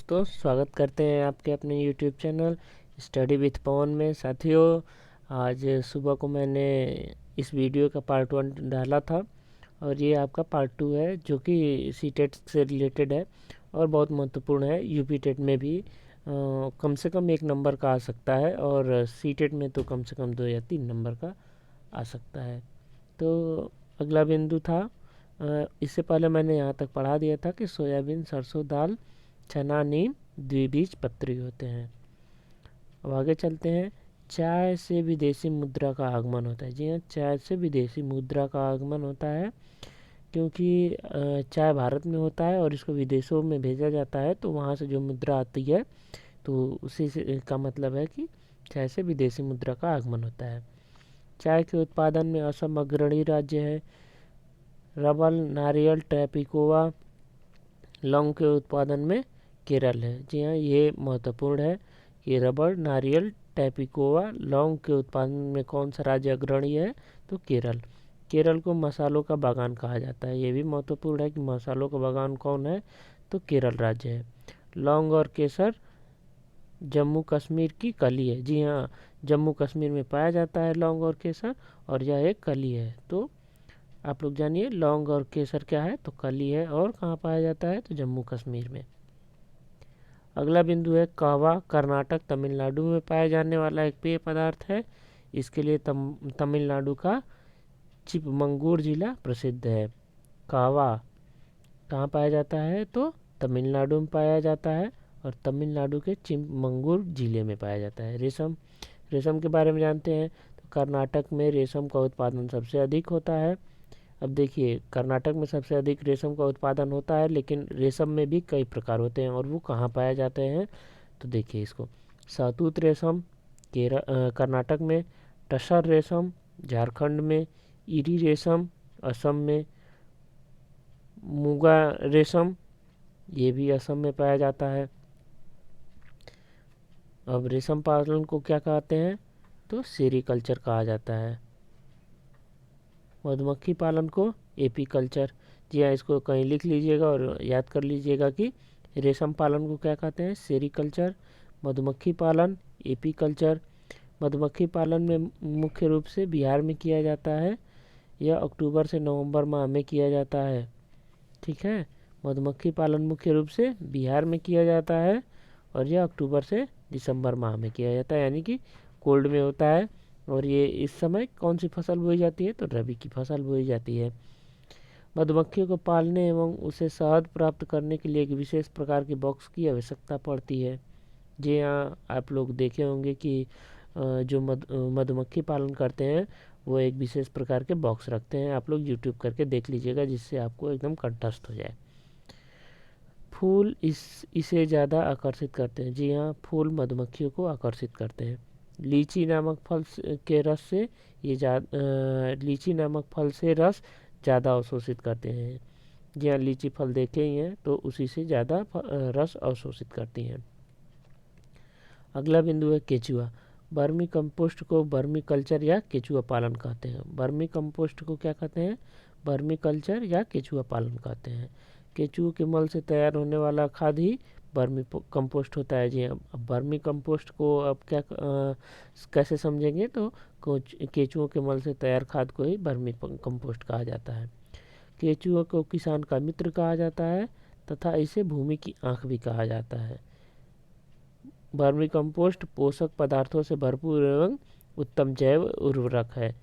दोस्तों, स्वागत करते हैं आपके अपने YouTube चैनल स्टडी विथ पवन में। साथियों, आज सुबह को मैंने इस वीडियो का पार्ट 1 डाला था और ये आपका पार्ट 2 है, जो कि सीटेट से रिलेटेड है और बहुत महत्वपूर्ण है। यूपी टेट में भी कम से कम 1 नंबर का आ सकता है और सीटेट में तो कम से कम 2 या 3 नंबर का आ सकता है। तो अगला बिंदु था, इससे पहले मैंने यहाँ तक पढ़ा दिया था कि सोयाबीन, सरसों, दाल, चना, नीम द्विबीजपत्री होते हैं। अब आगे चलते हैं। चाय से विदेशी मुद्रा का आगमन होता है। जी हाँ, चाय से विदेशी मुद्रा का आगमन होता है, क्योंकि चाय भारत में होता है और इसको विदेशों में भेजा जाता है, तो वहाँ से जो मुद्रा आती है तो उसी से का मतलब है कि चाय से विदेशी मुद्रा का आगमन होता है। चाय के उत्पादन में असम अग्रणी राज्य है। रबर, नारियल, टैपिकोआ, लौंग के उत्पादन में केरल है। जी हाँ, ये महत्वपूर्ण है कि रबर, नारियल, टैपिकोआ, लौंग के उत्पादन में कौन सा राज्य अग्रणी है, तो केरल। केरल को मसालों का बागान कहा जाता है। ये भी महत्वपूर्ण है कि मसालों का बागान कौन है, तो केरल राज्य है। लौंग और केसर जम्मू कश्मीर की कली है। जी हाँ, जम्मू कश्मीर में पाया जाता है लौंग और केसर, और यह एक कली है। तो आप लोग जानिए, लौंग और केसर क्या है, तो कली है। और कहाँ पाया जाता है, तो जम्मू कश्मीर में। अगला बिंदु है कहवा। कर्नाटक, तमिलनाडु में पाया जाने वाला एक पेय पदार्थ है। इसके लिए तमिलनाडु का चिकमंगलूर जिला प्रसिद्ध है। कहवा कहाँ पाया जाता है, तो तमिलनाडु में पाया जाता है और तमिलनाडु के चिकमंगलूर जिले में पाया जाता है। रेशम, रेशम के बारे में जानते हैं, तो कर्नाटक में रेशम का उत्पादन सबसे अधिक होता है। अब देखिए, कर्नाटक में सबसे अधिक रेशम का उत्पादन होता है, लेकिन रेशम में भी कई प्रकार होते हैं और वो कहाँ पाए जाते हैं, तो देखिए इसको। सहतूत रेशम कर्नाटक में, टसर रेशम झारखंड में, इरी रेशम असम में, मुगा रेशम ये भी असम में पाया जाता है। अब रेशम पालन को क्या कहते हैं, तो सेरीकल्चर कहा जाता है। मधुमक्खी पालन को एपी कल्चर। जी हाँ, इसको कहीं लिख लीजिएगा और याद कर लीजिएगा कि रेशम पालन को क्या कहते हैं, सेरीकल्चर। मधुमक्खी पालन एपी कल्चर। मधुमक्खी पालन में मुख्य रूप से बिहार में किया जाता है। यह अक्टूबर से नवंबर माह में किया जाता है। ठीक है, मधुमक्खी पालन मुख्य रूप से बिहार में किया जाता है और यह अक्टूबर से दिसंबर माह में किया जाता है, यानी कि कोल्ड में होता है। और ये इस समय कौन सी फसल बोई जाती है, तो रबी की फसल बोई जाती है। मधुमक्खियों को पालने एवं उसे शहद प्राप्त करने के लिए एक विशेष प्रकार के बॉक्स की आवश्यकता पड़ती है। जी हाँ, आप लोग देखे होंगे कि जो मधुमक्खी पालन करते हैं वो एक विशेष प्रकार के बॉक्स रखते हैं। आप लोग यूट्यूब करके देख लीजिएगा, जिससे आपको एकदम कंठस्थ हो जाए। फूल इसे ज़्यादा आकर्षित करते हैं। जी हाँ, फूल मधुमक्खियों को आकर्षित करते हैं। लीची नामक फल के रस से लीची नामक फल से रस ज़्यादा अवशोषित करते हैं। जी हाँ, लीची फल देखे ही हैं, तो उसी से ज़्यादा रस अवशोषित करती हैं। अगला बिंदु है केचुआ। वर्मी कंपोस्ट को वर्मी कल्चर या केचुआ पालन कहते हैं। वर्मी कंपोस्ट को क्या कहते हैं, वर्मी कल्चर या केचुआ पालन कहते हैं। केचुओं के मल से तैयार होने वाला खाद ही वर्मी कंपोस्ट होता है। जी अब वर्मी कंपोस्ट को अब कैसे समझेंगे, तो केचुओं के मल से तैयार खाद को ही वर्मी कंपोस्ट कहा जाता है। केचुओं को किसान का मित्र कहा जाता है तथा इसे भूमि की आंख भी कहा जाता है। वर्मी कंपोस्ट पोषक पदार्थों से भरपूर एवं उत्तम जैव उर्वरक है।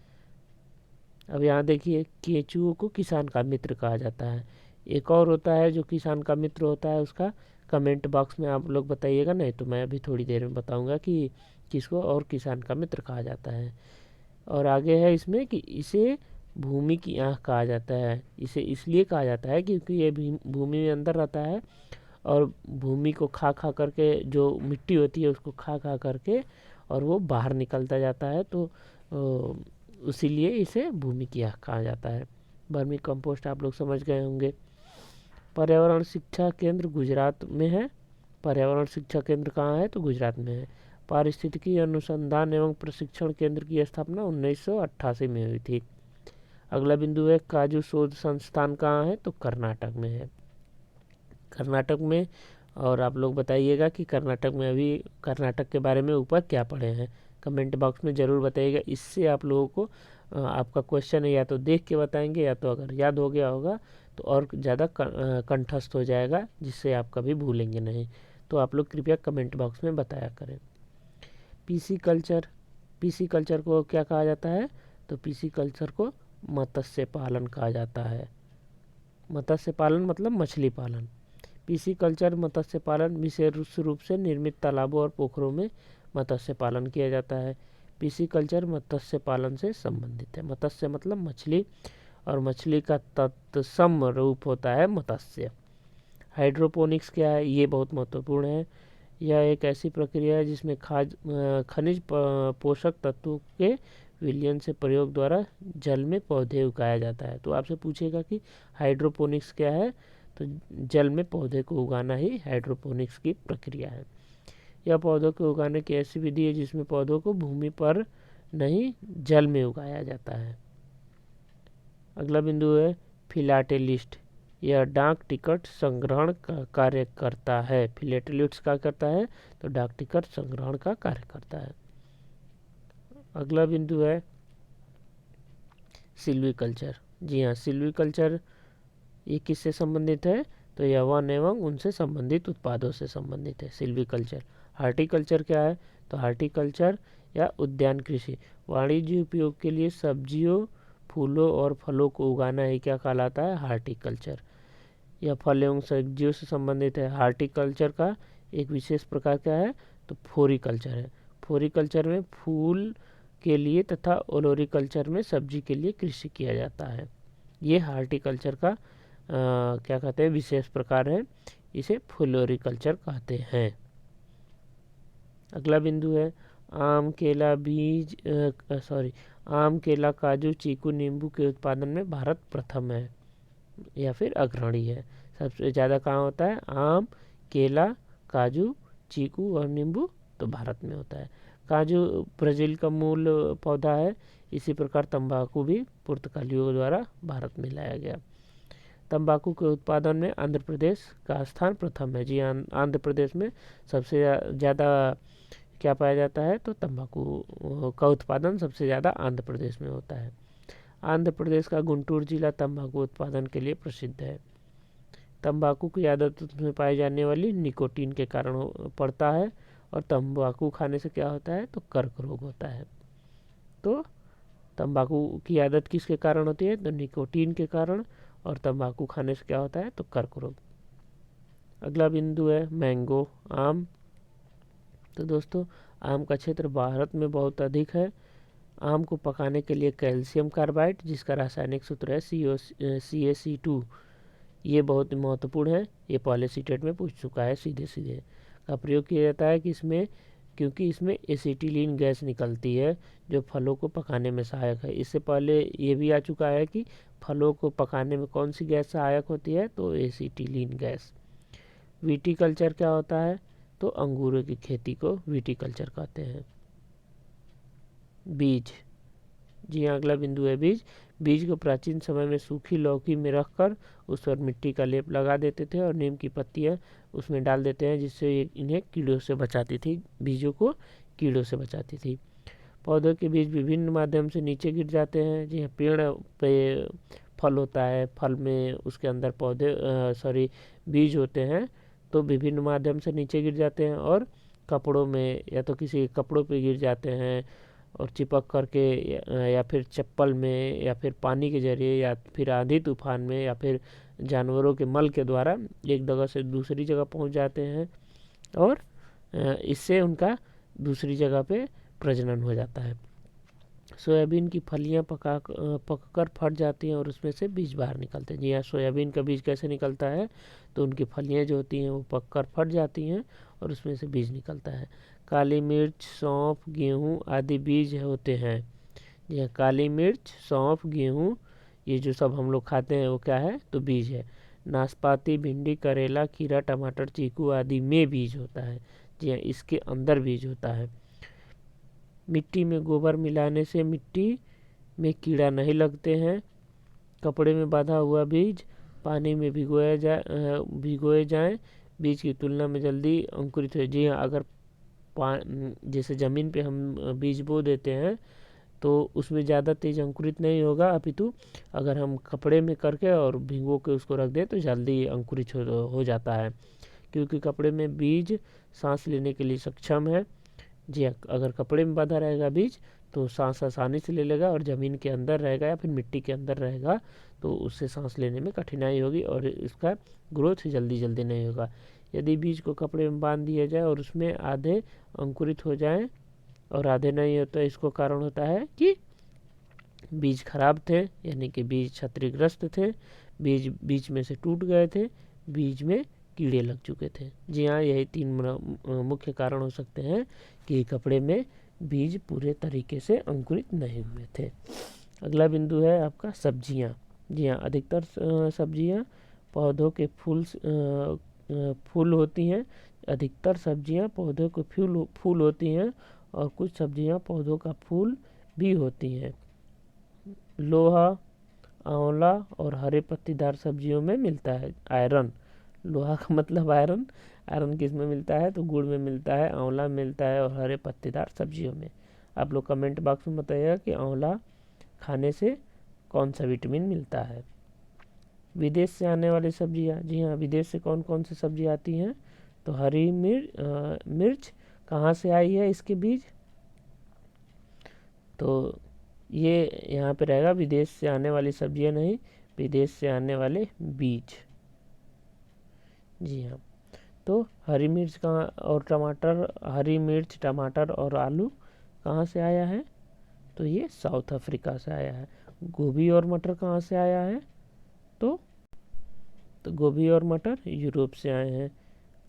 अब यहाँ देखिए, केचुओं को किसान का मित्र कहा जाता है। एक और होता है जो किसान का मित्र होता है, उसका कमेंट बॉक्स में आप लोग बताइएगा, नहीं तो मैं अभी थोड़ी देर में बताऊंगा कि किसको और किसान का मित्र कहा जाता है। और आगे है इसमें कि इसे भूमि की आँख कहा जाता है। इसे इसलिए कहा जाता है क्योंकि ये भूमि में अंदर रहता है और भूमि को खा खा करके, जो मिट्टी होती है उसको खा खा करके और वो बाहर निकलता जाता है, तो इसीलिए इसे भूमि की आँख कहा जाता है। वर्मी कंपोस्ट आप लोग समझ गए होंगे। पर्यावरण शिक्षा केंद्र गुजरात में है। पर्यावरण शिक्षा केंद्र कहाँ है, तो गुजरात में है। पारिस्थितिकी अनुसंधान एवं प्रशिक्षण केंद्र की स्थापना 1988 में हुई थी। अगला बिंदु है काजू शोध संस्थान कहाँ है, तो कर्नाटक में है। कर्नाटक में और आप लोग बताइएगा कि कर्नाटक में अभी कर्नाटक के बारे में ऊपर क्या पढ़े हैं, कमेंट बॉक्स में ज़रूर बताइएगा। इससे आप लोगों को आपका क्वेश्चन है या तो देख के बताएंगे या तो अगर याद हो गया होगा तो और ज़्यादा कंठस्थ हो जाएगा, जिससे आप कभी भूलेंगे नहीं। तो आप लोग कृपया कमेंट बॉक्स में बताया करें। पीसी कल्चर, पीसी कल्चर को क्या कहा जाता है? तो पीसी कल्चर को मत्स्य पालन कहा जाता है। मत्स्य पालन मतलब मछली पालन। पीसी कल्चर मत्स्य पालन विशेष रूप से निर्मित तालाबों और पोखरों में मत्स्य पालन किया जाता है। पीसी कल्चर मत्स्य पालन से संबंधित है। मत्स्य मतलब मछली, और मछली का तत्सम रूप होता है मत्स्य। हाइड्रोपोनिक्स क्या है? ये बहुत महत्वपूर्ण है। यह एक ऐसी प्रक्रिया है जिसमें खनिज पोषक तत्वों के विलयन से प्रयोग द्वारा जल में पौधे उगाया जाता है। तो आपसे पूछेगा कि हाइड्रोपोनिक्स क्या है? तो जल में पौधे को उगाना ही हाइड्रोपोनिक्स की प्रक्रिया है। यह पौधों को उगाने की ऐसी विधि है जिसमें पौधों को भूमि पर नहीं जल में उगाया जाता है। अगला बिंदु है फिलाटेलिस्ट। यह डाक टिकट संग्रहण का कार्य करता है। फिलाटेलिस्ट क्या करता है? तो डाक टिकट संग्रहण का कार्य करता है। अगला बिंदु है सिल्वीकल्चर। जी हाँ, सिल्वीकल्चर ये किससे संबंधित है? तो यह वन एवं उनसे संबंधित उत्पादों से संबंधित है सिल्वीकल्चर। हार्टिकल्चर क्या है? तो हार्टिकल्चर या उद्यान कृषि वाणिज्य उपयोग के लिए सब्जियों, फूलों और फलों को उगाना ही क्या कहलाता है? हार्टिकल्चर। यह फल एवं सब्जियों से संबंधित है। हार्टिकल्चर का एक विशेष प्रकार क्या है? तो फ्लोरिकल्चर है। फ्लोरिकल्चर में फूल के लिए तथा ओलोरिकल्चर में सब्जी के लिए कृषि किया जाता है। ये हार्टिकल्चर का क्या कहते हैं? विशेष प्रकार है, इसे फ्लोरिकल्चर कहते हैं। अगला बिंदु है आम, केला, आम, केला, काजू, चीकू, नींबू के उत्पादन में भारत प्रथम है या फिर अग्रणी है। सबसे ज़्यादा कहाँ होता है? आम, केला, काजू, चीकू और नींबू तो भारत में होता है। काजू ब्राज़ील का मूल पौधा है। इसी प्रकार तंबाकू भी पुर्तगालियों द्वारा भारत में लाया गया। तंबाकू के उत्पादन में आंध्र प्रदेश का स्थान प्रथम है। जी, आंध्र प्रदेश में सबसे ज़्यादा क्या पाया जाता है? तो तंबाकू का उत्पादन सबसे ज़्यादा आंध्र प्रदेश में होता है। आंध्र प्रदेश का गुंटूर जिला तंबाकू उत्पादन के लिए प्रसिद्ध है। तंबाकू की आदत में पाई जाने वाली निकोटीन के कारण पड़ता है, और तंबाकू खाने से क्या होता है? तो कर्क रोग होता है। तो तंबाकू की आदत किसके कारण होती है? तो निकोटीन के कारण, और तंबाकू खाने से क्या होता है? तो कर्क रोग। अगला बिंदु है मैंगो, आम। तो दोस्तों, आम का क्षेत्र भारत में बहुत अधिक है। आम को पकाने के लिए कैल्शियम कार्बाइड, जिसका रासायनिक सूत्र है CaC2, ये बहुत महत्वपूर्ण है। ये पहले सीटेट में पूछ चुका है सीधे सीधे। का प्रयोग किया जाता है कि इसमें, क्योंकि इसमें एसिटिलीन गैस निकलती है जो फलों को पकाने में सहायक है। इससे पहले ये भी आ चुका है कि फलों को पकाने में कौन सी गैस सहायक होती है? तो एसिटिलीन गैस। विटीकल्चर क्या होता है? तो अंगूरों की खेती को विटीकल्चर कहते हैं। बीज, जी हाँ, अगला बिंदु है बीज। बीज को प्राचीन समय में सूखी लौकी में रखकर उस पर मिट्टी का लेप लगा देते थे और नीम की पत्तियाँ उसमें डाल देते हैं, जिससे इन्हें कीड़ों से बचाती थी, बीजों को कीड़ों से बचाती थी। पौधों के बीज विभिन्न माध्यम से नीचे गिर जाते हैं। जी हाँ, पेड़ पे फल होता है, फल में उसके अंदर बीज होते हैं, तो विभिन्न माध्यम से नीचे गिर जाते हैं, और कपड़ों में या तो किसी कपड़ों पे गिर जाते हैं और चिपक करके, या फिर चप्पल में, या फिर पानी के जरिए, या फिर आंधी तूफान में, या फिर जानवरों के मल के द्वारा एक जगह से दूसरी जगह पहुंच जाते हैं, और इससे उनका दूसरी जगह पे प्रजनन हो जाता है। सोयाबीन की फलियां पककर फट जाती हैं और उसमें से बीज बाहर निकलते हैं। जी हाँ, सोयाबीन का बीज कैसे निकलता है? तो उनकी फलियां जो होती हैं वो पककर फट जाती हैं और उसमें से बीज निकलता है। काली मिर्च, सौंफ, गेहूँ आदि बीज होते हैं। जी हाँ, काली मिर्च, सौंफ, गेहूँ, ये जो सब हम लोग खाते हैं वो क्या है? तो बीज है। नाशपाती, भिंडी, करेला, खीरा, टमाटर, चीकू आदि में बीज होता है। जी हाँ, इसके अंदर बीज होता है। मिट्टी में गोबर मिलाने से मिट्टी में कीड़ा नहीं लगते हैं। कपड़े में बांधा हुआ बीज पानी में भिगोए जाएं, बीज की तुलना में जल्दी अंकुरित हो। जी हाँ, अगर जैसे ज़मीन पे हम बीज बो देते हैं तो उसमें ज़्यादा तेज अंकुरित नहीं होगा, अपितु अगर हम कपड़े में करके और भिगो के उसको रख दें तो जल्दी अंकुरित हो जाता है, क्योंकि कपड़े में बीज सांस लेने के लिए सक्षम है। जी हाँ, अगर कपड़े में बंधा रहेगा बीज तो सांस आसानी से ले लेगा, और ज़मीन के अंदर रहेगा या फिर मिट्टी के अंदर रहेगा तो उससे सांस लेने में कठिनाई होगी और इसका ग्रोथ जल्दी जल्दी नहीं होगा। यदि बीज को कपड़े में बांध दिया जाए और उसमें आधे अंकुरित हो जाएं और आधे नहीं होता, इसको कारण होता है कि बीज खराब थे, यानी कि बीज क्षतिग्रस्त थे, बीज बीच में से टूट गए थे, बीज में कीड़े लग चुके थे। जी हाँ, यही 3 मुख्य कारण हो सकते हैं कि कपड़े में बीज पूरे तरीके से अंकुरित नहीं हुए थे। अगला बिंदु है आपका सब्जियां। जी हाँ, अधिकतर सब्जियां पौधों के फूल होती हैं। अधिकतर सब्जियां पौधों के फूल होती हैं और कुछ सब्जियां पौधों का फूल भी होती हैं। लोहा, आंवला और हरे पत्तीदार सब्जियों में मिलता है आयरन। लोहा का मतलब आयरन। आयरन किस में मिलता है? तो गुड़ में मिलता है, आंवला में मिलता है और हरे पत्तेदार सब्जियों में। आप लोग कमेंट बॉक्स में बताइएगा कि आंवला खाने से कौन सा विटामिन मिलता है। विदेश से आने वाली सब्जियां। जी हाँ, विदेश से कौन कौन सी सब्जी आती हैं? तो हरी मिर्च कहाँ से आई है इसके बीज? तो ये यहाँ पे रहेगा विदेश से आने वाली सब्जियां नहीं, विदेश से आने वाले बीज। जी हाँ, तो हरी मिर्च कहाँ और टमाटर, हरी मिर्च, टमाटर और आलू कहाँ से आया है? तो ये साउथ अफ्रीका से आया है। गोभी और मटर कहाँ से आया है? तो गोभी और मटर यूरोप से आए हैं।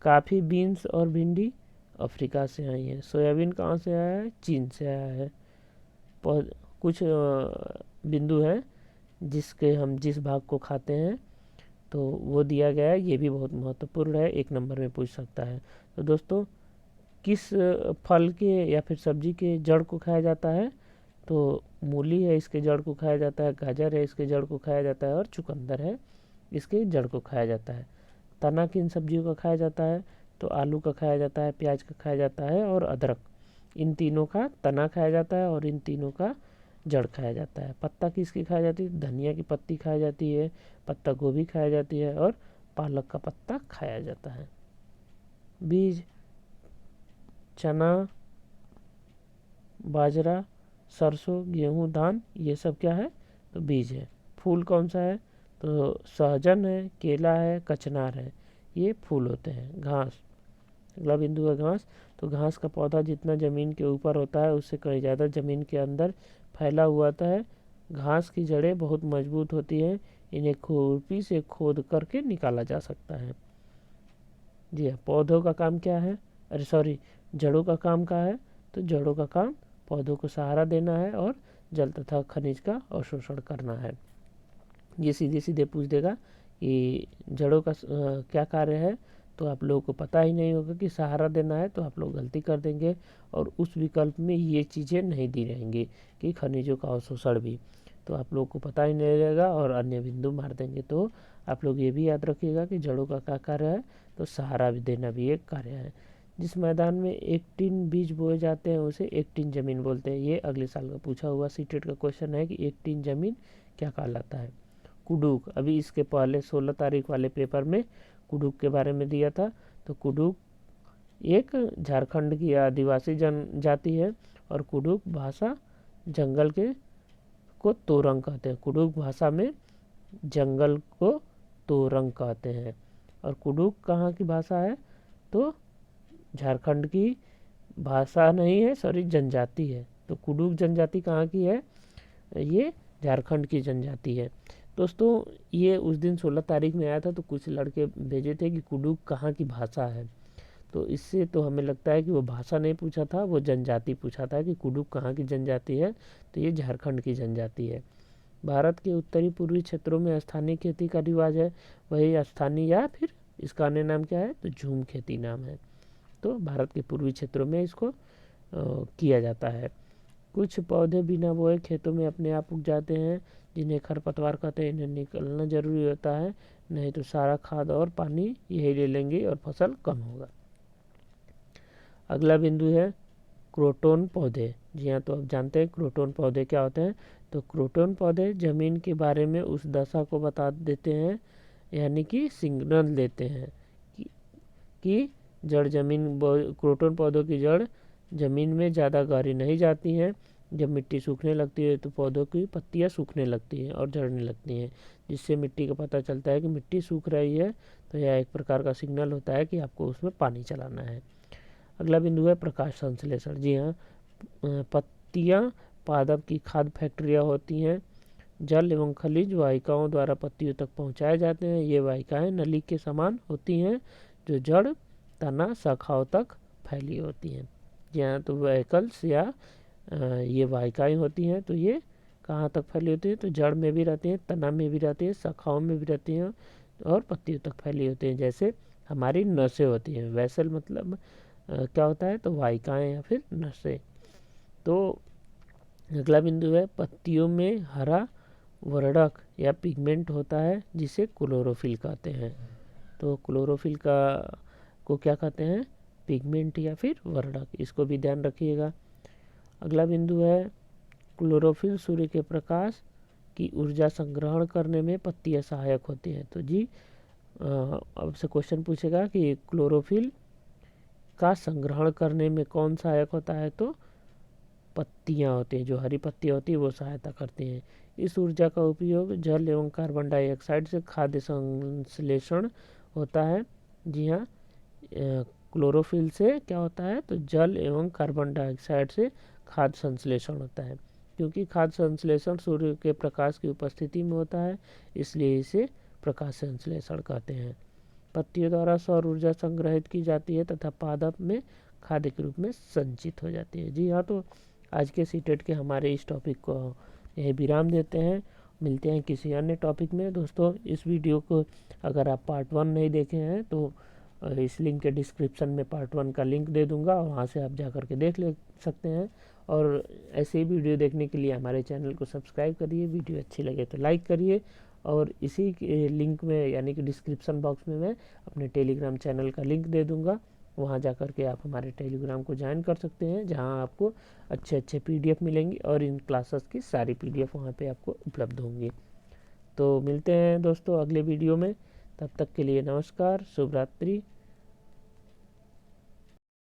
काफ़ी, बीन्स और भिंडी अफ्रीका से आई हैं। सोयाबीन कहाँ से आया है? चीन से आया है। कुछ बिंदु हैं जिसके हम जिस भाग को खाते हैं तो वो दिया गया है, ये भी बहुत महत्वपूर्ण है, 1 नंबर में पूछ सकता है। तो दोस्तों, किस फल के या फिर सब्जी के जड़ को खाया जाता है? तो मूली है, इसके जड़ को खाया जाता है। गाजर है, इसके जड़ को खाया जाता है। और चुकंदर है, इसके जड़ को खाया जाता है। तना किन सब्जियों का खाया जाता है? तो आलू का खाया जाता है, प्याज का खाया जाता है और अदरक। इन तीनों का तना खाया जाता है और इन तीनों का जड़ खाया जाता है। पत्ता किसकी खाई जाती है? धनिया की पत्ती खाई जाती है, पत्ता गोभी खाई जाती है और पालक का पत्ता खाया जाता है। बीज, चना, बाजरा, सरसों, गेहूं, धान, ये सब क्या है? तो बीज है। फूल कौन सा है? तो सहजन है, केला है, कचनार है, ये फूल होते हैं। घास, अगला बिंदु है घास। तो घास का पौधा जितना ज़मीन के ऊपर होता है उससे कहीं ज़्यादा ज़मीन के अंदर फैला हुआ होता है। घास की जड़ें बहुत मजबूत होती हैं, इन्हें खुरपी से खोद करके निकाला जा सकता है। जी हाँ, पौधों का काम क्या है? अरे सॉरी, जड़ों का काम क्या है? तो जड़ों का काम पौधों को सहारा देना है और जल तथा खनिज का अवशोषण करना है। ये सीधे सीधे पूछ देगा कि जड़ों का क्या कार्य है, तो आप लोगों को पता ही नहीं होगा कि सहारा देना है, तो आप लोग गलती कर देंगे और उस विकल्प में ये चीज़ें नहीं दी रहेंगी कि खनिजों का अवशोषण भी, तो आप लोगों को पता ही नहीं रहेगा और अन्य बिंदु मार देंगे। तो आप लोग ये भी याद रखिएगा कि जड़ों का क्या कार्य है? तो सहारा भी देना भी एक कार्य है। जिस मैदान में 1 टिन बीज बोए जाते हैं उसे 1 टिन जमीन बोलते हैं। ये अगले साल का पूछा हुआ सीटेट का क्वेश्चन है कि 1 टिन जमीन क्या कहलाता है? कुडुक, अभी इसके पहले 16 तारीख वाले पेपर में कुडुक के बारे में दिया था। तो कुडुक एक झारखंड की आदिवासी जनजाति है और कुडुक भाषा जंगल को तोरंग कहते हैं। कुडुक भाषा में जंगल को तोरंग कहते हैं। और कुडुक कहाँ की भाषा है? तो झारखंड की भाषा नहीं है, सॉरी, जनजाति है। तो कुडुक जनजाति कहाँ की है? ये झारखंड की जनजाति है। दोस्तों, ये उस दिन 16 तारीख में आया था, तो कुछ लड़के भेजे थे कि कुडुक कहाँ की भाषा है, तो इससे तो हमें लगता है कि वो भाषा नहीं पूछा था, वो जनजाति पूछा था कि कुडुक कहाँ की जनजाति है, तो ये झारखंड की जनजाति है। भारत के उत्तरी पूर्वी क्षेत्रों में स्थानीय खेती का रिवाज है, वही स्थानीय या फिर इसका अन्य नाम क्या है? तो झूम खेती नाम है। तो भारत के पूर्वी क्षेत्रों में इसको किया जाता है। कुछ पौधे बिना बोए खेतों में अपने आप उग जाते हैं, जिन्हें खरपतवार कहते हैं। इन्हें निकलना जरूरी होता है, नहीं तो सारा खाद और पानी यही ले लेंगे और फसल कम होगा। अगला बिंदु है क्रोटोन पौधे। जी हाँ, तो आप जानते हैं क्रोटोन पौधे क्या होते हैं। तो क्रोटोन पौधे जमीन के बारे में उस दशा को बता देते हैं, यानी कि सिग्नल देते हैं कि जड़ जमीन, क्रोटोन पौधों की जड़ जमीन में ज़्यादा गहरी नहीं जाती हैं। जब मिट्टी सूखने लगती है तो पौधों की पत्तियां सूखने लगती हैं और झड़ने लगती हैं, जिससे मिट्टी का पता चलता है कि मिट्टी सूख रही है। तो यह एक प्रकार का सिग्नल होता है कि आपको उसमें पानी चलाना है। अगला बिंदु है प्रकाश संश्लेषण। जी हाँ, पत्तियां पादप की खाद्य फैक्ट्रियाँ होती हैं। जल एवं खनिज वाहिकाओं द्वारा पत्तियों तक पहुंचाए जाते हैं। ये वाहिकाएं नली के समान होती हैं जो जड़, तना, शाखाओं तक फैली होती हैं। जी हाँ, तो वेहिकल्स या ये वाहिकाएं होती हैं, तो ये कहाँ तक फैली होती है, तो जड़ में भी रहती हैं, तना में भी रहती हैं, शाखाओं में भी रहती हैं और पत्तियों तक फैली होती हैं। जैसे हमारी नसें होती हैं। वैसल मतलब क्या होता है, तो वाहिकाएं या फिर नसें। तो अगला बिंदु है पत्तियों में हरा वर्णक या पिगमेंट होता है जिसे क्लोरोफिल कहते हैं। तो क्लोरोफिल को क्या कहते हैं, पिगमेंट या फिर वर्णक, इसको भी ध्यान रखिएगा। अगला बिंदु है क्लोरोफिल सूर्य के प्रकाश की ऊर्जा संग्रहण करने में पत्तियां सहायक होती हैं। तो जी अब से क्वेश्चन पूछेगा कि क्लोरोफिल का संग्रहण करने में कौन सहायक होता है, तो पत्तियां होती हैं, जो हरी पत्तियां होती है वो सहायता करती हैं। इस ऊर्जा का उपयोग जल एवं कार्बन डाइऑक्साइड से खाद्य संश्लेषण होता है। जी हाँ, क्लोरोफिल से क्या होता है, तो जल एवं कार्बन डाइऑक्साइड से खाद्य संश्लेषण होता है। क्योंकि खाद्य संश्लेषण सूर्य के प्रकाश की उपस्थिति में होता है, इसलिए इसे प्रकाश संश्लेषण कहते हैं। पत्तियों द्वारा सौर ऊर्जा संग्रहित की जाती है तथा पादप में खाद्य के रूप में संचित हो जाती है। जी हाँ, तो आज के सीटेट के हमारे इस टॉपिक को यही विराम देते हैं। मिलते हैं किसी अन्य टॉपिक में। दोस्तों, इस वीडियो को अगर आप पार्ट 1 नहीं देखे हैं तो इस लिंक के डिस्क्रिप्शन में पार्ट 1 का लिंक दे दूंगा, वहाँ से आप जा कर के देख ले सकते हैं। और ऐसे ही वीडियो देखने के लिए हमारे चैनल को सब्सक्राइब करिए। वीडियो अच्छी लगे तो लाइक करिए। और इसी लिंक में यानी कि डिस्क्रिप्शन बॉक्स में मैं अपने टेलीग्राम चैनल का लिंक दे दूंगा, वहाँ जा कर के आप हमारे टेलीग्राम को ज्वाइन कर सकते हैं, जहाँ आपको अच्छे अच्छे PDF मिलेंगी और इन क्लासेस की सारी PDF वहाँ पे आपको उपलब्ध होंगी। तो मिलते हैं दोस्तों अगले वीडियो में। तब तक के लिए नमस्कार, शुभ रात्रि।